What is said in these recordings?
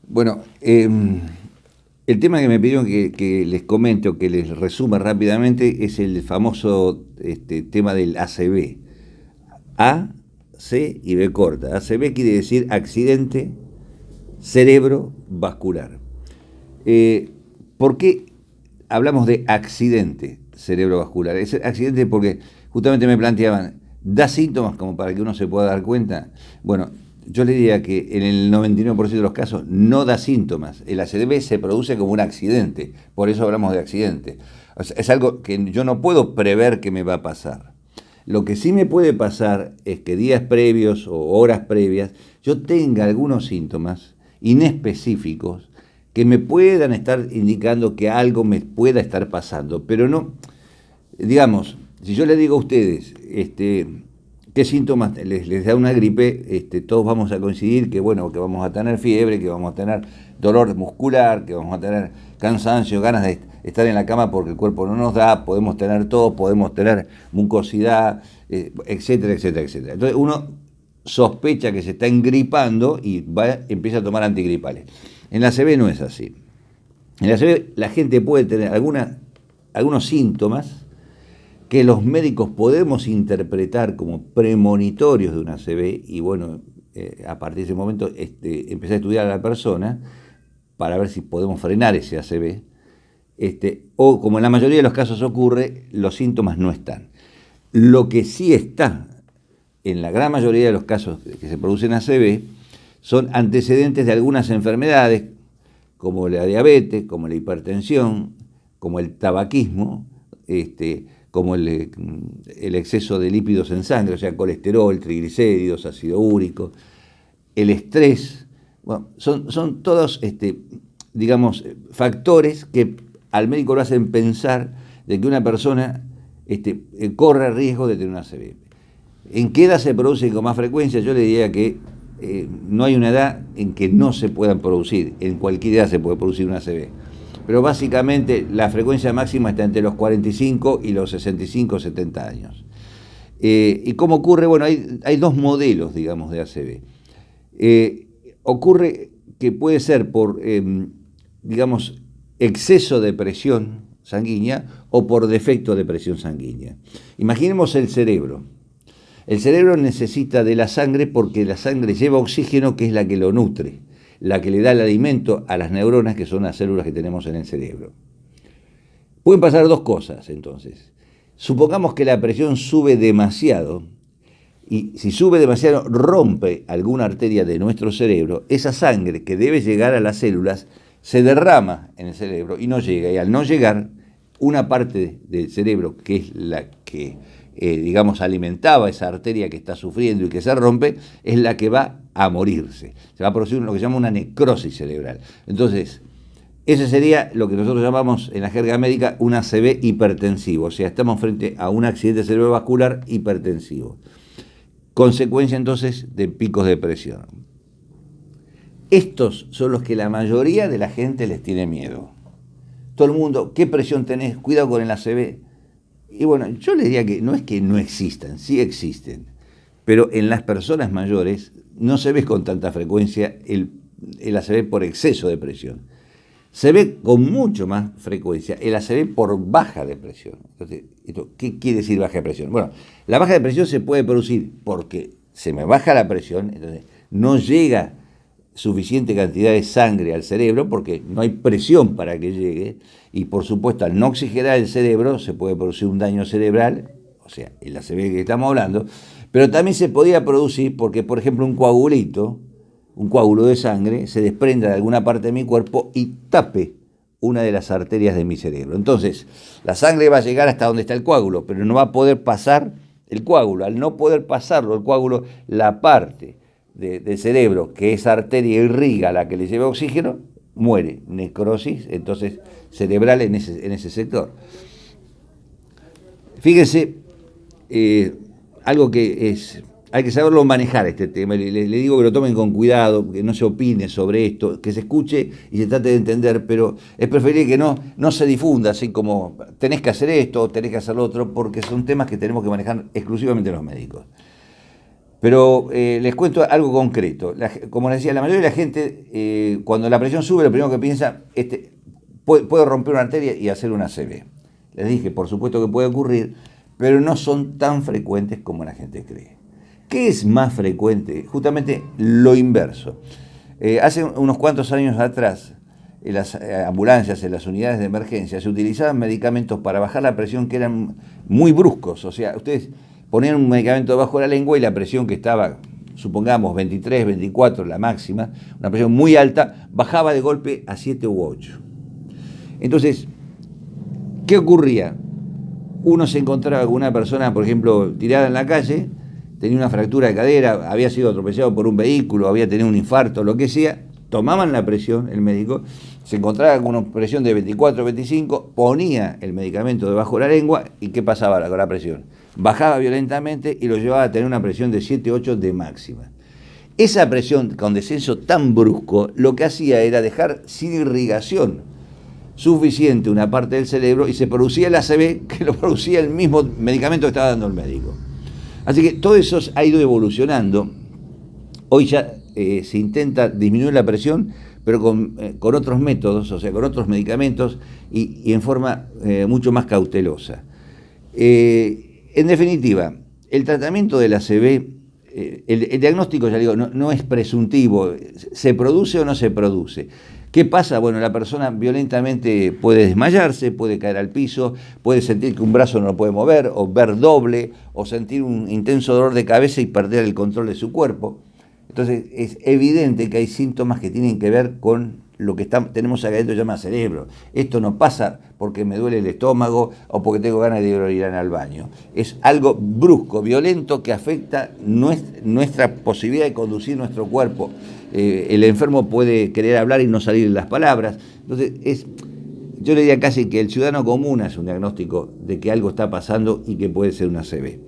Bueno, el tema que me pidieron que les comente o que les resuma rápidamente es el famoso tema del ACV. A, C y B corta. ACV quiere decir accidente cerebrovascular. ¿Por qué hablamos de accidente cerebrovascular? Es accidente porque justamente me planteaban, ¿da síntomas como para que uno se pueda dar cuenta? Bueno, yo le diría que en el 99% de los casos no da síntomas. El ACV se produce como un accidente, por eso hablamos de accidente. O sea, es algo que yo no puedo prever que me va a pasar. Lo que sí me puede pasar es que días previos o horas previas yo tenga algunos síntomas inespecíficos que me puedan estar indicando que algo me pueda estar pasando, pero no, digamos, si yo le digo a ustedes, qué síntomas les da una gripe, todos vamos a coincidir que, bueno, que vamos a tener fiebre, que vamos a tener dolor muscular, que vamos a tener cansancio, ganas de estar en la cama porque el cuerpo no nos da, podemos tener tos, podemos tener mucosidad, etcétera, etcétera, etcétera. Entonces uno sospecha que se está engripando y empieza a tomar antigripales. En la ACV no es así. En la ACV la gente puede tener algunos síntomas que los médicos podemos interpretar como premonitorios de una ACV y bueno, a partir de ese momento empecé a estudiar a la persona para ver si podemos frenar ese ACV, o como en la mayoría de los casos ocurre, los síntomas no están. Lo que sí está, en la gran mayoría de los casos que se producen ACV, son antecedentes de algunas enfermedades, como la diabetes, como la hipertensión, como el tabaquismo, como el exceso de lípidos en sangre, o sea, colesterol, triglicéridos, ácido úrico, el estrés. Bueno, son todos, digamos, factores que al médico lo hacen pensar de que una persona corre riesgo de tener una ACV. ¿En qué edad se produce con más frecuencia? Yo le diría que no hay una edad en que no se puedan producir, en cualquier edad se puede producir una ACV. Pero básicamente la frecuencia máxima está entre los 45 y los 65 o 70 años. ¿Y cómo ocurre? Bueno, hay dos modelos, digamos, de ACV. Ocurre que puede ser por, digamos, exceso de presión sanguínea o por defecto de presión sanguínea. Imaginemos el cerebro. El cerebro necesita de la sangre porque la sangre lleva oxígeno, que es la que lo nutre, la que le da el alimento a las neuronas, que son las células que tenemos en el cerebro. Pueden pasar dos cosas, entonces. Supongamos que la presión sube demasiado, y si sube demasiado rompe alguna arteria de nuestro cerebro, esa sangre que debe llegar a las células se derrama en el cerebro y no llega, y al no llegar, una parte del cerebro, que es la que digamos, alimentaba esa arteria que está sufriendo y que se rompe, es la que va a morirse. Se va a producir lo que se llama una necrosis cerebral. Entonces, ese sería lo que nosotros llamamos en la jerga médica un ACV hipertensivo. O sea, estamos frente a un accidente cerebrovascular hipertensivo. Consecuencia entonces de picos de presión. Estos son los que la mayoría de la gente les tiene miedo. Todo el mundo, ¿qué presión tenés? Cuidado con el ACV. Y bueno, yo les diría que no existan, sí existen, pero en las personas mayores no se ve con tanta frecuencia el ACV por exceso de presión. Se ve con mucho más frecuencia el ACV por baja de presión. Entonces, ¿qué quiere decir baja de presión? Bueno, la baja de presión se puede producir porque se me baja la presión, entonces no llega suficiente cantidad de sangre al cerebro porque no hay presión para que llegue, y por supuesto al no oxigenar el cerebro se puede producir un daño cerebral, o sea, el ACV que estamos hablando, pero también se podía producir porque, por ejemplo, un coágulo de sangre se desprenda de alguna parte de mi cuerpo y tape una de las arterias de mi cerebro. Entonces, la sangre va a llegar hasta donde está el coágulo, pero no va a poder pasar el coágulo. Al no poder pasarlo el coágulo, la parte del cerebro que esa arteria irriga, a la que le lleva oxígeno, muere, necrosis entonces cerebral en ese sector. Fíjense, algo que hay que saberlo manejar este tema. Le digo que lo tomen con cuidado, que no se opine sobre esto, que se escuche y se trate de entender, pero es preferible que no se difunda así como tenés que hacer esto, tenés que hacer lo otro, porque son temas que tenemos que manejar exclusivamente los médicos. Pero les cuento algo concreto. Como les decía, la mayoría de la gente, cuando la presión sube, lo primero que piensa, puedo romper una arteria y hacer una ACV. Les dije, por supuesto que puede ocurrir, pero no son tan frecuentes como la gente cree. ¿Qué es más frecuente? Justamente lo inverso. Hace unos cuantos años atrás, en las ambulancias, en las unidades de emergencia, se utilizaban medicamentos para bajar la presión que eran muy bruscos. O sea, ustedes ponían un medicamento debajo de la lengua y la presión que estaba, supongamos, 23, 24, la máxima, una presión muy alta, bajaba de golpe a 7 u 8. Entonces, ¿qué ocurría? Uno se encontraba con una persona, por ejemplo, tirada en la calle, tenía una fractura de cadera, había sido atropellado por un vehículo, había tenido un infarto, lo que sea, tomaban la presión, el médico, se encontraba con una presión de 24, 25, ponía el medicamento debajo de la lengua y ¿qué pasaba con la presión? Bajaba violentamente y lo llevaba a tener una presión de 7, 8 de máxima. Esa presión con descenso tan brusco lo que hacía era dejar sin irrigación suficiente una parte del cerebro y se producía el ACV que lo producía el mismo medicamento que estaba dando el médico. Así que todo eso ha ido evolucionando. Hoy ya se intenta disminuir la presión, pero con otros métodos, o sea, con otros medicamentos y en forma mucho más cautelosa. En definitiva, el tratamiento del ACV, el diagnóstico, ya digo, no es presuntivo, se produce o no se produce. ¿Qué pasa? Bueno, la persona violentamente puede desmayarse, puede caer al piso, puede sentir que un brazo no lo puede mover, o ver doble, o sentir un intenso dolor de cabeza y perder el control de su cuerpo. Entonces es evidente que hay síntomas que tienen que ver con lo que tenemos acá adentro llamado cerebro. Esto no pasa porque me duele el estómago o porque tengo ganas de ir al baño. Es algo brusco, violento, que afecta nuestra posibilidad de conducir nuestro cuerpo. El enfermo puede querer hablar y no salir las palabras. Entonces, yo le diría casi que el ciudadano común hace un diagnóstico de que algo está pasando y que puede ser una ACV.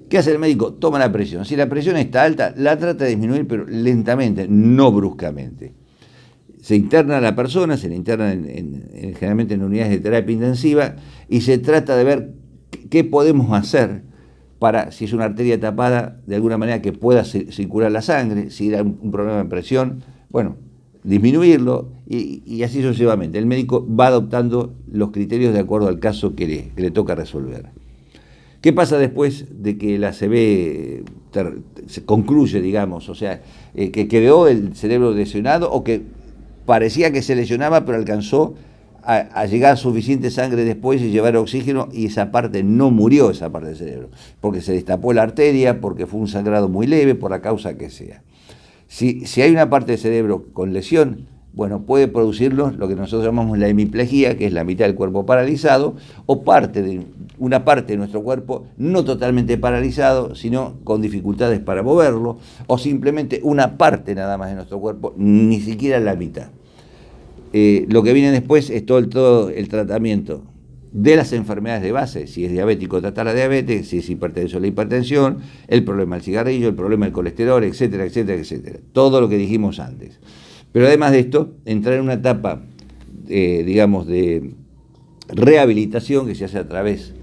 ¿Qué hace el médico? Toma la presión. Si la presión está alta, la trata de disminuir, pero lentamente, no bruscamente. Se interna a la persona, se le interna generalmente en unidades de terapia intensiva y se trata de ver qué podemos hacer para, si es una arteria tapada, de alguna manera que pueda circular la sangre, si era un problema de presión, bueno, disminuirlo y así sucesivamente. El médico va adoptando los criterios de acuerdo al caso que le toca resolver. ¿Qué pasa después de que la ACV se concluye, digamos? O sea, que quedó el cerebro lesionado o que parecía que se lesionaba, pero alcanzó a llegar suficiente sangre después y llevar oxígeno y esa parte no murió, esa parte del cerebro, porque se destapó la arteria, porque fue un sangrado muy leve, por la causa que sea. Si hay una parte del cerebro con lesión, bueno, puede producirlo lo que nosotros llamamos la hemiplegia, que es la mitad del cuerpo paralizado, o una parte de nuestro cuerpo no totalmente paralizado, sino con dificultades para moverlo, o simplemente una parte nada más de nuestro cuerpo, ni siquiera la mitad. Lo que viene después es todo el tratamiento de las enfermedades de base, si es diabético, tratar la diabetes, si es hipertenso, la hipertensión, el problema del cigarrillo, el problema del colesterol, etcétera, etcétera, etcétera. Todo lo que dijimos antes. Pero además de esto, entrar en una etapa, digamos, de rehabilitación que se hace a través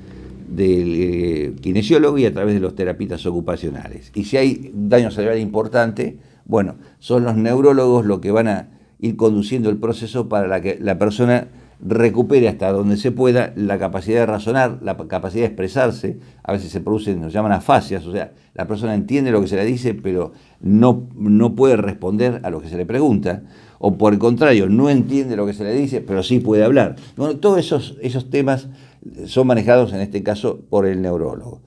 del kinesiólogo y a través de los terapistas ocupacionales. Y si hay daño cerebral importante, bueno, son los neurólogos los que van a ir conduciendo el proceso para que la persona recupere hasta donde se pueda la capacidad de razonar, la capacidad de expresarse. A veces se producen, nos llaman afasias, o sea, la persona entiende lo que se le dice, pero no puede responder a lo que se le pregunta, o por el contrario, no entiende lo que se le dice, pero sí puede hablar. Bueno, todos esos temas son manejados en este caso por el neurólogo.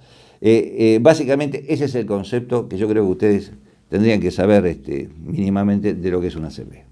Básicamente ese es el concepto que yo creo que ustedes tendrían que saber mínimamente de lo que es una ACV.